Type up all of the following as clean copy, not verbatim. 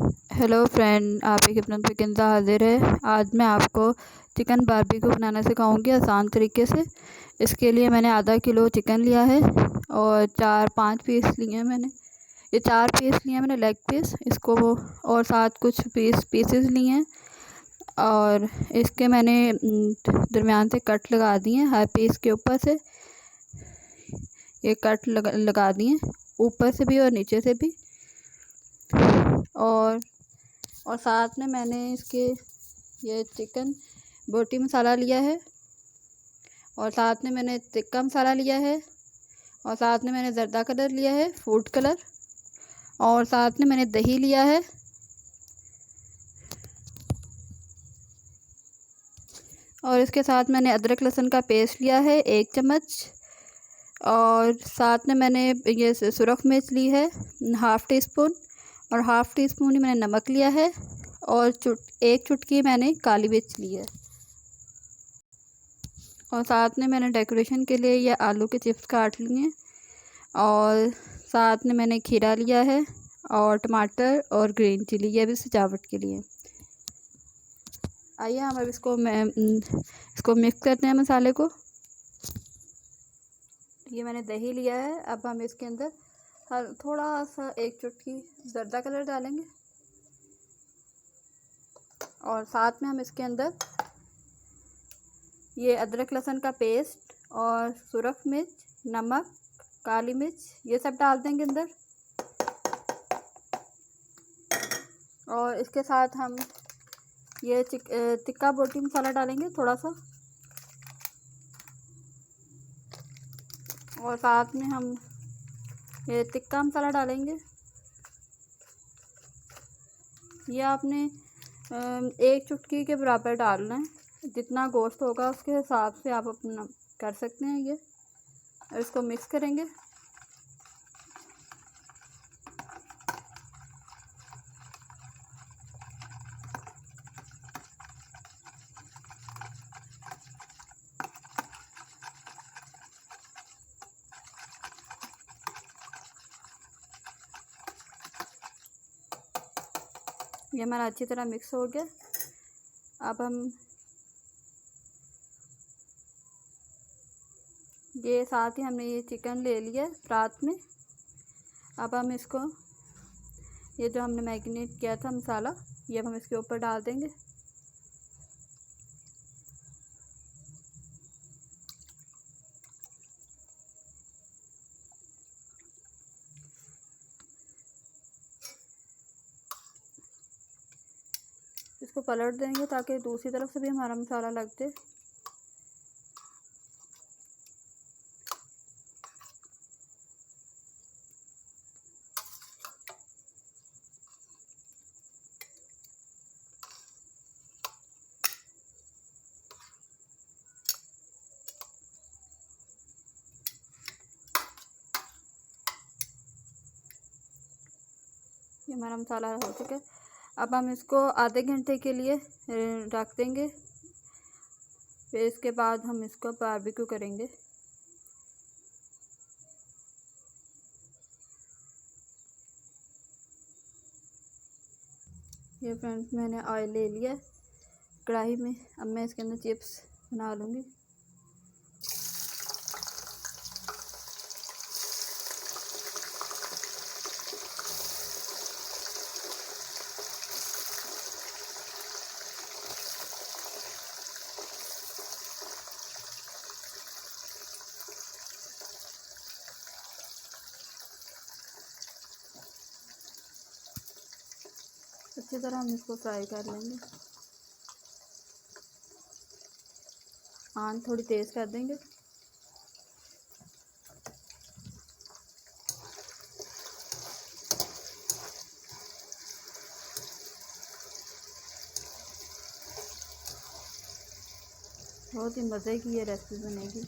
Hello friend, आप एक अपना पिकिंदा हाजिर है। आज मैं आपको चिकन बारबेक्यू बनाना सिखाऊंगी आसान तरीके से। इसके लिए मैंने आधा किलो चिकन लिया है और 4-5 पीस लिए हैं मैंने। ये 4 पीस लिए हैं मैंने लेग पीस इसको, और साथ कुछ पीसेस लिए हैं। और इसके मैंने दरमियान से कट लगा दिए हैं। हर पीस के ऊपर से ये कट लगा दिए, ऊपर से भी और नीचे से भी। और साथ में मैंने इसके ये चिकन बोटी मसाला लिया है, और साथ में मैंने टिक्का मसाला लिया है, और साथ में मैंने ज़र्दा कलर लिया है, फूड कलर, और साथ में मैंने दही लिया है। और इसके साथ मैंने अदरक लहसुन का पेस्ट लिया है 1 चम्मच, और साथ में मैंने ये सुरख मिर्च ली है 1/2 टी स्पून, और 1/2 टी स्पून ही मैंने नमक लिया है, और 1 चुटकी मैंने काली मिर्च ली है। और साथ में मैंने डेकोरेशन के लिए ये आलू के चिप्स काट लिए हैं, और साथ में मैंने खीरा लिया है, और टमाटर और ग्रीन चिली, ये भी सजावट के लिए। आइए हम अब इसको मिक्स करते हैं मसाले को। ये मैंने दही लिया है। अब हम इसके अंदर थोड़ा सा 1 चुटकी ज़र्दा कलर डालेंगे, और साथ में हम इसके अंदर ये अदरक लहसुन का पेस्ट और सुरख मिर्च, नमक, काली मिर्च, ये सब डाल देंगे अंदर। और इसके साथ हम ये टिक्का बोटी मसाला डालेंगे थोड़ा सा, और साथ में हम ये टिक्का मसाला डालेंगे। ये आपने 1 चुटकी के बराबर डालना है। जितना गोश्त होगा उसके हिसाब से आप अपना कर सकते हैं ये। और इसको मिक्स करेंगे। ये हमारा अच्छी तरह मिक्स हो गया। अब हम ये साथ ही हमने ये चिकन ले लिया रात में। अब हम इसको ये जो हमने मैरिनेट किया था मसाला, ये हम इसके ऊपर डाल देंगे। इसको पलट देंगे ताकि दूसरी तरफ से भी हमारा मसाला लग जाए। ये हमारा मसाला हो चुका है। अब हम इसको आधे घंटे के लिए रख देंगे। फिर इसके बाद हम इसको बारबेक्यू करेंगे। ये फ्रेंड्स, मैंने ऑयल ले लिया कढ़ाई में। अब मैं इसके अंदर चिप्स बना लूँगी। अच्छी तरह हम इसको फ्राई कर लेंगे। आंच थोड़ी तेज़ कर देंगे। बहुत ही मज़े की ये रेसिपी बनेगी।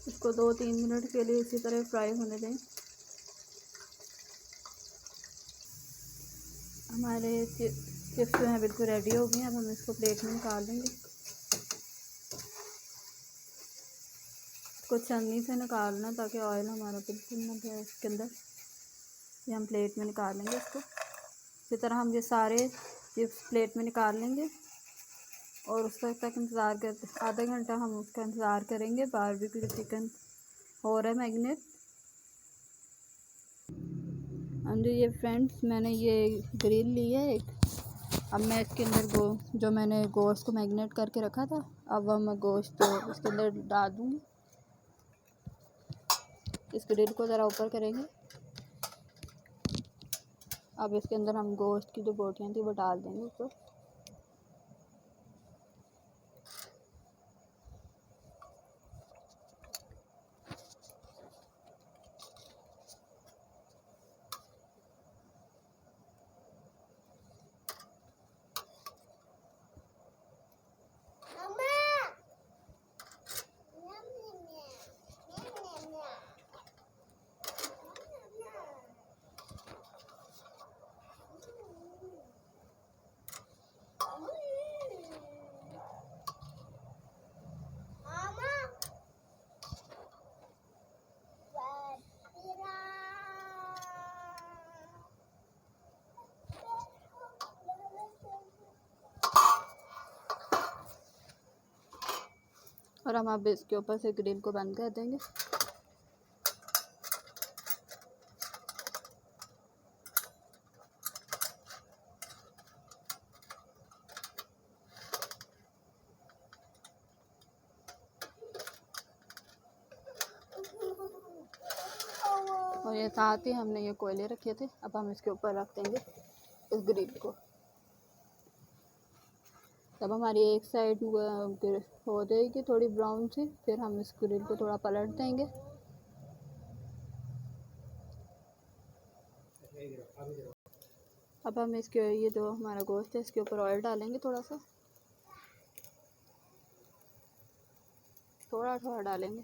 इसको 2-3 मिनट के लिए इसी तरह फ्राई होने दें। हमारे चिप्स जो हैं बिल्कुल रेडी हो गए हैं। अब हम इसको प्लेट में निकाल लेंगे। इसको छन्नी से निकालना ताकि ऑयल हमारा बिल्कुल ना जाए इसके अंदर। ये हम प्लेट में निकाल लेंगे इसको। इसी तरह हम ये सारे चिप्स प्लेट में निकाल लेंगे और उस वक्त तक इंतज़ार करते, आधा घंटा हम उसका इंतज़ार करेंगे। बारबेक्यू चिकन हो रहा है मैगनेट। अंदर ये फ्रेंड्स, मैंने ये ग्रिल ली है एक। अब मैं इसके अंदर जो मैंने गोश्त को मैगनेट करके रखा था, अब मैं गोश्त इसके अंदर डाल दूँगी। इस ग्रिल को ज़रा ऊपर करेंगे। अब इसके अंदर हम गोश्त की जो बोटियाँ थी वो डाल देंगे ऊपर। और हम अब इसके ऊपर से ग्रिल को बंद कर देंगे। और ये साथ ही हमने ये कोयले रखे थे, अब हम इसके ऊपर रख देंगे इस ग्रिल को। तब हमारी एक साइड हो जाएगी थोड़ी ब्राउन सी, फिर हम इस ग्रिल को थोड़ा पलट देंगे। अब हम इसके ये जो हमारा गोश्त है इसके ऊपर ऑयल डालेंगे, थोड़ा थोड़ा डालेंगे।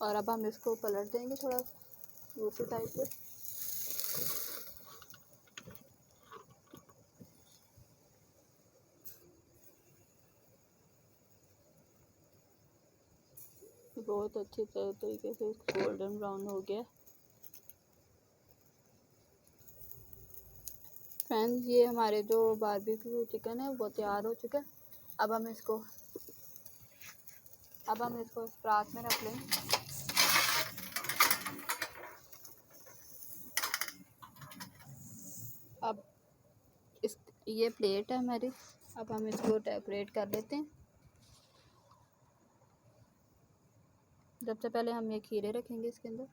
और अब हम इसको पलट देंगे थोड़ा दूसरी साइड पे। बहुत अच्छी तरीके से गोल्डन ब्राउन हो गया। फ्रेंड्स, ये हमारे जो बारबेक्यू चिकन है वो तैयार हो चुका है। अब हम इसको इस परात में रख लेंगे। अब ये प्लेट है हमारी, अब हम इसको डेकोरेट कर लेते हैं। सबसे पहले हम ये खीरे रखेंगे इसके अंदर।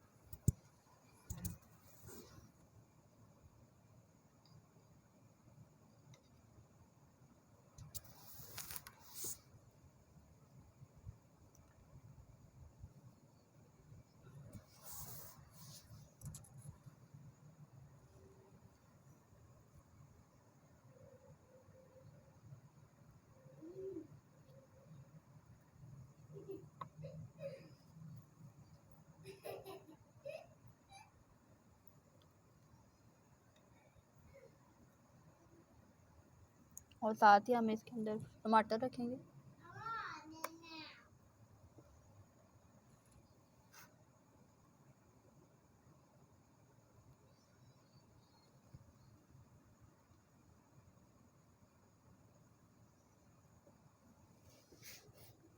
और साथ ही हम इसके अंदर टमाटर रखेंगे।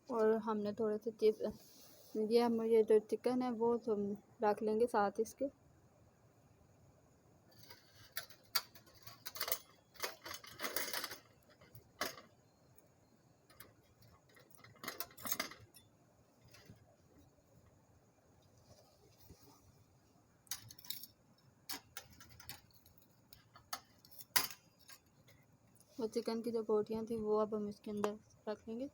और हमने थोड़े से चिप्स, ये जो चिकन है वो रख लेंगे साथ इसके। और चिकन की जो बोटियाँ थी वो अब हम इसके अंदर रख लेंगे।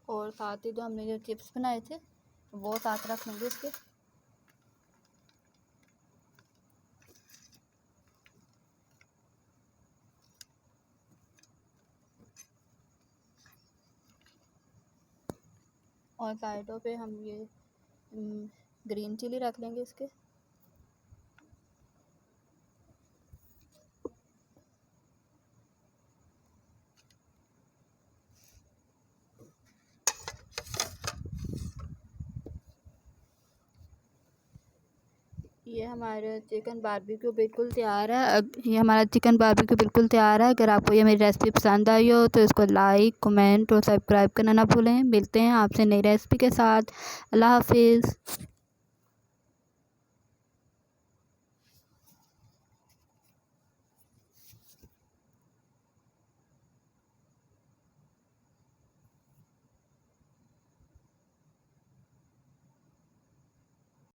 और साथ ही जो हमने जो चिप्स बनाए थे वो साथ रख लेंगे इसके। और साइडों पे हम ये ग्रीन चिली रख लेंगे इसके। ये हमारा चिकन बारबेक्यू बिल्कुल तैयार है। अब ये हमारा चिकन बारबेक्यू बिल्कुल तैयार है। अगर आपको ये मेरी रेसिपी पसंद आई हो तो इसको लाइक, कमेंट और सब्सक्राइब करना ना भूलें। मिलते हैं आपसे नई रेसिपी के साथ। अल्लाह हाफिज़।